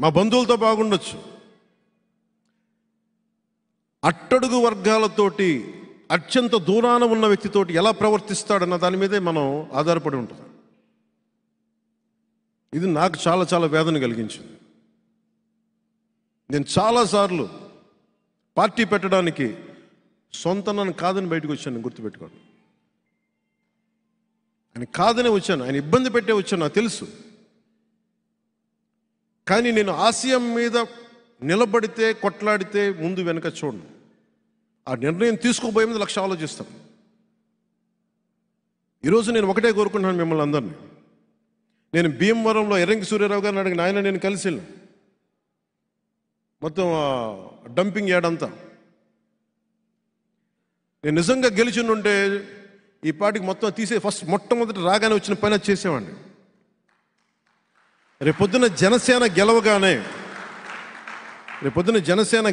మా బంధువులతో బాగుండొచ్చు. అట్టడుగు వర్గాలతోటి అత్యంత దూరాన ఉన్న వ్యక్తితోటి ఎలా ప్రవర్తిస్తాడన్న దాని మీదే మనం ఆధారపడి ఉంటుంది. ఇది నాకు చాలా చాలా వేదన కలిగించింది. నేను చాలాసార్లు పార్టీ పెట్టడానికి సొంత నన్ను కాదని బయటకు వచ్చాను. గుర్తుపెట్టుకోండి, ఆయన కాదనే వచ్చాను, ఆయన ఇబ్బంది పెట్టే వచ్చాను, నాకు తెలుసు. కానీ నేను ఆశయం మీద నిలబడితే, కొట్లాడితే ముందు వెనక చూడను. ఆ నిర్ణయం తీసుకోబోయే ముందు లక్ష ఆలోచిస్తాను. ఈరోజు నేను ఒకటే కోరుకుంటున్నాను మిమ్మల్ని అందరినీ. నేను భీమవరంలో ఎర్రంకి సూర్యారావు గారిని అడిగిన, ఆయన నేను కలిసి వెళ్ళాను. మొత్తం డంపింగ్ యార్డ్ అంతా నేను నిజంగా గెలిచి ఉంటే ఈ పార్టీకి మొత్తం తీసే మొట్టమొదటి రాగానే వచ్చిన పని అది చేసేవాడిని. రేపొద్దున జనసేన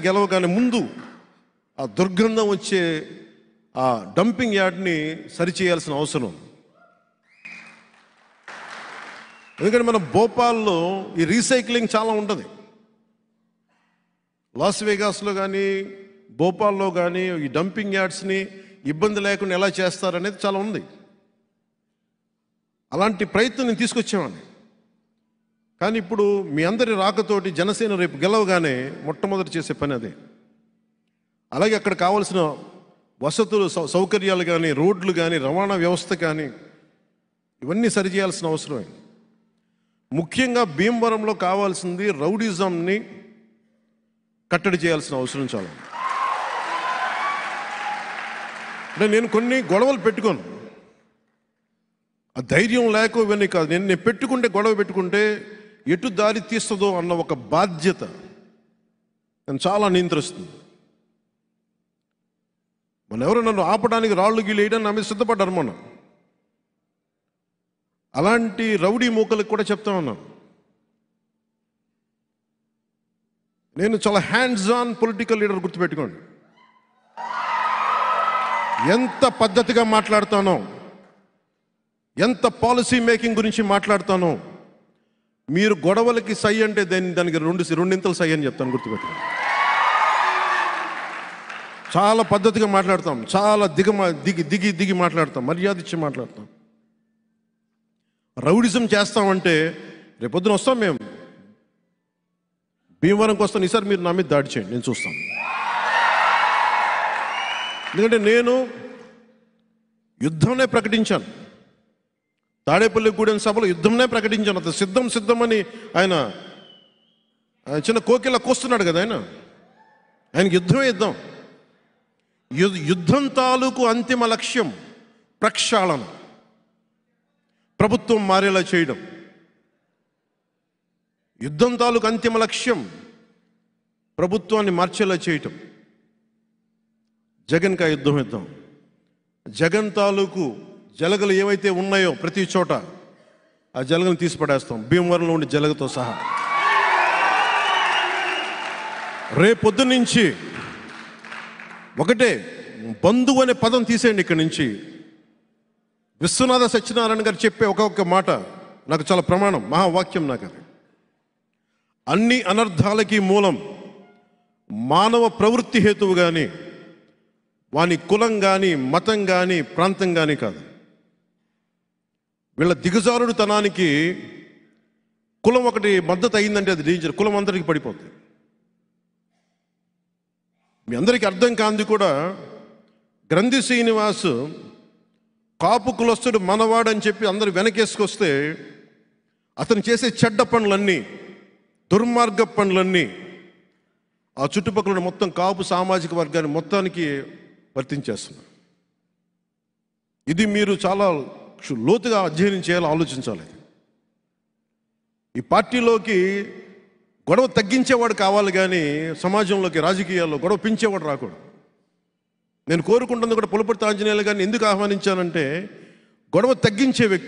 గెలవగానే ముందు ఆ దుర్గంధం వచ్చే ఆ డంపింగ్ యార్డ్ని సరిచేయాల్సిన అవసరం. ఎందుకంటే మన భోపాల్లో ఈ రీసైక్లింగ్ చాలా ఉంటుంది. లాస్ వేగాస్లో కానీ భోపాల్లో కానీ ఈ డంపింగ్ యార్డ్స్ని ఇబ్బంది లేకుండా ఎలా చేస్తారనేది చాలా ఉంది. అలాంటి ప్రయత్నం నేను తీసుకొచ్చేవాడిని. కానీ ఇప్పుడు మీ అందరి రాకతోటి జనసేన రేపు గెలవగానే మొట్టమొదటి చేసే పని అదే. అలాగే అక్కడ కావాల్సిన వసతులు, సౌకర్యాలు కానీ, రోడ్లు కానీ, రవాణా వ్యవస్థ కానీ ఇవన్నీ సరిచేయాల్సిన అవసరమే. ముఖ్యంగా భీమవరంలో కావాల్సింది రౌడిజంని కట్టడి చేయాల్సిన అవసరం చాలా. అంటే నేను కొన్ని గొడవలు పెట్టుకోను, ఆ ధైర్యం లేక ఇవన్నీ కాదు. నేను పెట్టుకుంటే, గొడవ పెట్టుకుంటే ఎటు దారి తీస్తుందో అన్న ఒక బాధ్యత నేను చాలా నియంత్రిస్తుంది. ఎవరు నన్ను ఆపడానికి, రాళ్ళు గీళ్ళు వేయడానికి నా మీద సిద్ధపడ్డారు మొన్న. అలాంటి రౌడీ మూకలకు కూడా చెప్తా ఉన్నాను, నేను చాలా హ్యాండ్స్ ఆన్ పొలిటికల్ లీడర్. గుర్తుపెట్టుకోండి, ఎంత పద్ధతిగా మాట్లాడతానో, ఎంత పాలసీ మేకింగ్ గురించి మాట్లాడతానో, మీరు గొడవలకి సై అంటే దానికి రెండింతలు సై అని చెప్తాను. గుర్తుపెట్టుకోండి, చాలా పద్ధతిగా మాట్లాడతాం, చాలా దిగి మాట్లాడతాం, మర్యాద ఇచ్చి మాట్లాడతాం. రౌడిజం చేస్తామంటే రేపొద్దున వస్తాం, మేము భీమవరంకి వస్తాను. ఈసారి మీరు నా మీద దాడి చేయండి, నేను చూస్తాను. ఎందుకంటే నేను యుద్ధంనే ప్రకటించాను. తాడేపల్లిగూడెం సభలో యుద్ధంనే ప్రకటించాను. అతను సిద్ధమని ఆయన చిన్న కోకిలా కోస్తున్నాడు కదా, ఆయనకి యుద్ధమే యుద్ధం. యుద్ధం తాలూకు అంతిమ లక్ష్యం ప్రక్షాళన, ప్రభుత్వం మారేలా చేయడం. యుద్ధం తాలూకు అంతిమ లక్ష్యం ప్రభుత్వాన్ని మార్చేలా చేయటం. జగన్కి ఆ యుద్ధం. జగన్ తాలూకు జలగలు ఏవైతే ఉన్నాయో ప్రతి చోట ఆ జలగలను తీసి పడేస్తాం, భీమవరంలో ఉండే జలగతో సహా. రేపొద్దు నుంచి ఒకటే, బంధువు అనే పదం తీసేయండి ఇక్కడి నుంచి. విశ్వనాథ సత్యనారాయణ గారు చెప్పే ఒక్కొక్క మాట నాకు చాలా ప్రమాణం, మహావాక్యం నాకు అది. అన్ని అనర్థాలకి మూలం మానవ ప్రవృత్తి హేతువు కానీ, వాని కులం కానీ, మతం కానీ, ప్రాంతం కానీ కాదు. వీళ్ళ దిగజారుడుతనానికి కులం ఒకటి మద్దతు అయిందంటే అది డేంజర్. కులం అందరికీ పడిపోతుంది. మీ అందరికీ అర్థం కాంది కూడా, గ్రంథి శ్రీనివాస్ కాపు కులస్తుడు మనవాడని చెప్పి అందరు వెనకేసుకొస్తే అతను చేసే చెడ్డ పనులన్నీ, దుర్మార్గ పనులన్నీ ఆ చుట్టుపక్కల మొత్తం కాపు సామాజిక వర్గాన్ని మొత్తానికి వర్తించేస్తున్నారు. ఇది మీరు చాలా లోతుగా అధ్యయనం చేయాలి, ఆలోచించాలి. ఈ పార్టీలోకి గొడవ తగ్గించేవాడు కావాలి కానీ సమాజంలోకి, రాజకీయాల్లో గొడవ పెంచేవాడు రాకూడదు. నేను కోరుకుంటుంది కూడా పులపర్తి ఆంజనేయులు గారిని ఎందుకు ఆహ్వానించానంటే, గొడవ తగ్గించే వ్యక్తి.